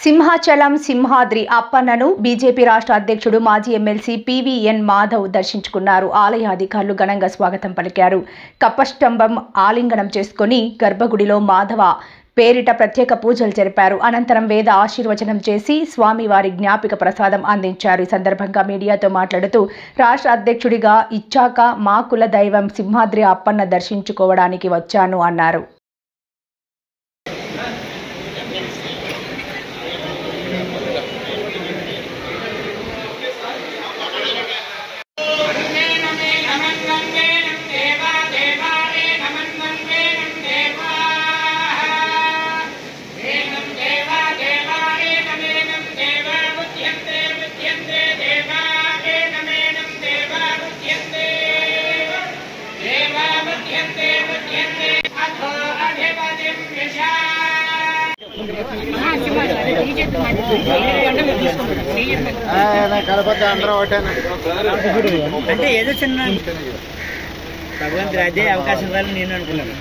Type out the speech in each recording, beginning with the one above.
Simhachalam Simhadri అప్పన్నను BJP రాష్ట్ర అధ్యక్షుడు మాజీ ఎమ్మెల్సీ పీవీఎన్ మాధవ్ దర్శించుకున్నారు. ఆలయ అధికారులు ఘనంగా స్వాగతం పలికారు. కప్పస్తంభం ఆలింగనం చేసుకుని గర్భగుడిలో మాధవ పేరిట ప్రత్యేక పూజలు జరిపారు. అనంతరం వేద ఆశీర్వచనం చేసి స్వామివారి జ్ఞాపిక ప్రసాదం అందించారు. ఈ సందర్భంగా మీడియాతో మాట్లాడుతూ రాష్ట్ర అధ్యక్షుడిగా ఇచ్చాక మా కుల దైవం సింహాద్రి అప్పన్న దర్శించుకోవడానికి వచ్చాను అన్నారు. అంటే ఏదో చిన్న భగవంతుడు అదే అవకాశం ఇవ్వాలని నేను అనుకున్నాను.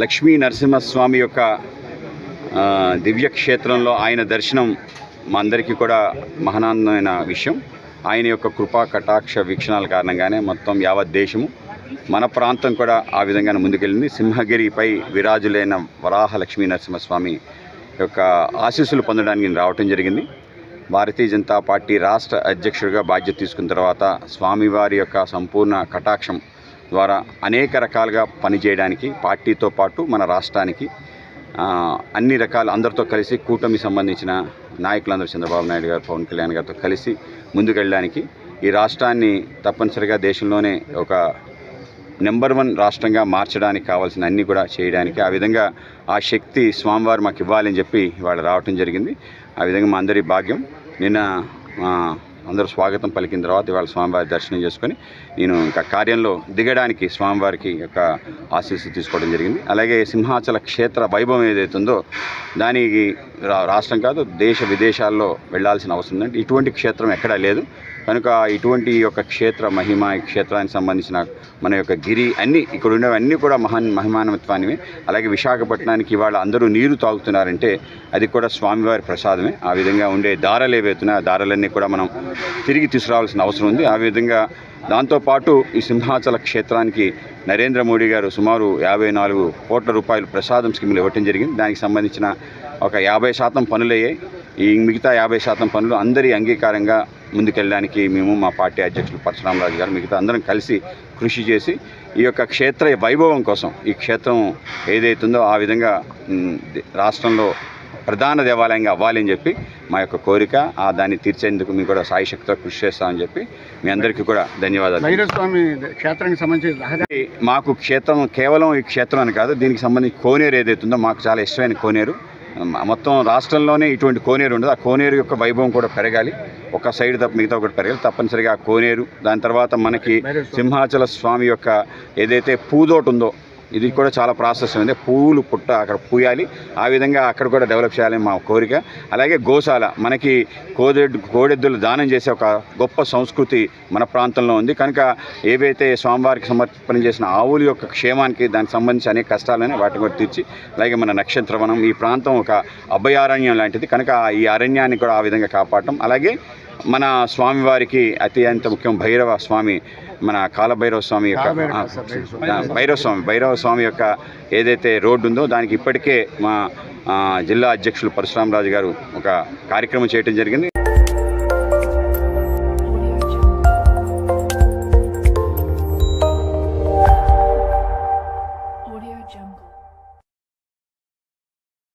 లక్ష్మీ నరసింహస్వామి యొక్క దివ్యక్షేత్రంలో ఆయన దర్శనం మా అందరికీ కూడా మహానందమైన విషయం. ఆయన యొక్క కృపా కటాక్ష వీక్షణాల కారణంగానే మొత్తం యావత్ దేశము మన ప్రాంతం కూడా ఆ విధంగానే ముందుకెళ్ళింది. సింహగిరిపై విరాజులైన వరాహ లక్ష్మీ నరసింహస్వామి యొక్క ఆశీస్సులు పొందడానికి నేను రావటం జరిగింది. భారతీయ జనతా పార్టీ రాష్ట్ర అధ్యక్షుడిగా బాధ్యత తీసుకున్న తర్వాత స్వామివారి యొక్క సంపూర్ణ కటాక్షం ద్వారా అనేక రకాలుగా పనిచేయడానికి పార్టీతో పాటు మన రాష్ట్రానికి అన్ని రకాల అందరితో కలిసి కూటమి సంబంధించిన నాయకులందరూ చంద్రబాబు నాయుడు గారు, పవన్ కళ్యాణ్ గారితో కలిసి ముందుకెళ్ళడానికి ఈ రాష్ట్రాన్ని తప్పనిసరిగా దేశంలోనే ఒక నెంబర్ 1 రాష్ట్రంగా మార్చడానికి కావాల్సిన అన్నీ కూడా చేయడానికి ఆ విధంగా ఆ శక్తి స్వామివారు మాకు ఇవ్వాలని చెప్పి ఇవాళ రావటం జరిగింది. ఆ విధంగా మా అందరి భాగ్యం. నిన్న అందరూ స్వాగతం పలికిన తర్వాత ఇవాళ స్వామివారి దర్శనం చేసుకొని నేను ఇంకా కార్యంలో దిగడానికి స్వామివారికి యొక్క ఆశీస్సు తీసుకోవడం జరిగింది. అలాగే సింహాచల క్షేత్ర వైభవం ఏదైతుందో దానికి రాష్ట్రం కాదు దేశ విదేశాల్లో వెళ్లాల్సిన అవసరం ఉందంటే ఇటువంటి క్షేత్రం ఎక్కడా లేదు. కనుక ఇటువంటి యొక్క క్షేత్ర మహిమ, ఈ క్షేత్రానికి సంబంధించిన మన యొక్క గిరి అన్నీ ఇక్కడ ఉండేవన్నీ కూడా మహిమానత్వానివి. అలాగే విశాఖపట్నానికి ఇవాళ అందరూ నీరు తాగుతున్నారంటే అది కూడా స్వామివారి ప్రసాదమే. ఆ విధంగా ఉండే దారాలు ఏవైతున్నాయో ఆ దారాలన్నీ కూడా మనం తిరిగి తీసుకురావాల్సిన అవసరం ఉంది. ఆ విధంగా దాంతోపాటు ఈ సింహాచల క్షేత్రానికి నరేంద్ర మోడీ గారు సుమారు 54 కోట్ల రూపాయలు ప్రసాదం స్కీములు ఇవ్వటం జరిగింది. దానికి సంబంధించిన ఒక 50% పనులయ్యాయి. ఈ మిగతా 50% పనులు అందరి అంగీకారంగా ముందుకెళ్ళడానికి మేము మా పార్టీ అధ్యక్షులు పరశురామరాజు గారు మిగతా అందరం కలిసి కృషి చేసి ఈ యొక్క క్షేత్ర వైభవం కోసం ఈ క్షేత్రం ఏదైతుందో ఆ విధంగా రాష్ట్రంలో ప్రధాన దేవాలయంగా అవ్వాలని చెప్పి మా యొక్క కోరిక. దాన్ని తీర్చేందుకు మేము కూడా సాయశక్తితో కృషి చేస్తామని చెప్పి మీ అందరికీ కూడా ధన్యవాదాలు. భైరవస్వామి క్షేత్రానికి సంబంధించి మాకు క్షేత్రం కేవలం ఈ క్షేత్రం అని కాదు, దీనికి సంబంధించి కోనేరు ఏదైతుందో మాకు చాలా ఇష్టమైన కోనేరు. మొత్తం రాష్ట్రంలోనే ఇటువంటి కోనేరు ఉండదు. ఆ కోనేరు యొక్క వైభవం కూడా పెరగాలి. ఒక సైడ్ తప్ప మిగతా ఒకటి పెరగాలి. తప్పనిసరిగా ఆ కోనేరు, దాని తర్వాత మనకి సింహాచల స్వామి యొక్క ఏదైతే పూదోట ఉందో ఇది కూడా చాలా ప్రాసెస్ ఉంది. పువ్వులు పుట్ట అక్కడ పూయాలి. ఆ విధంగా అక్కడ కూడా డెవలప్ చేయాలని మా కోరిక. అలాగే గోశాల, మనకి కోడెద్దులు దానం చేసే ఒక గొప్ప సంస్కృతి మన ప్రాంతంలో ఉంది. కనుక ఏవైతే స్వామివారికి సమర్పణ చేసిన ఆవుల యొక్క క్షేమానికి దానికి సంబంధించి అనేక కష్టాలని వాటిని కూడా తీర్చి, అలాగే మన నక్షత్రవనం ఈ ప్రాంతం ఒక అభయారణ్యం లాంటిది. కనుక ఈ అరణ్యాన్ని కూడా ఆ విధంగా కాపాడటం. అలాగే మన స్వామివారికి అత్యంత ముఖ్యం భైరవ స్వామి, మన కాలభైరవ స్వామి యొక్క భైరవ స్వామి యొక్క ఏదైతే రోడ్డు ఉందో దానికి ఇప్పటికే మా జిల్లా అధ్యక్షులు పరశురామరాజు గారు ఒక కార్యక్రమం చేయడం జరిగింది.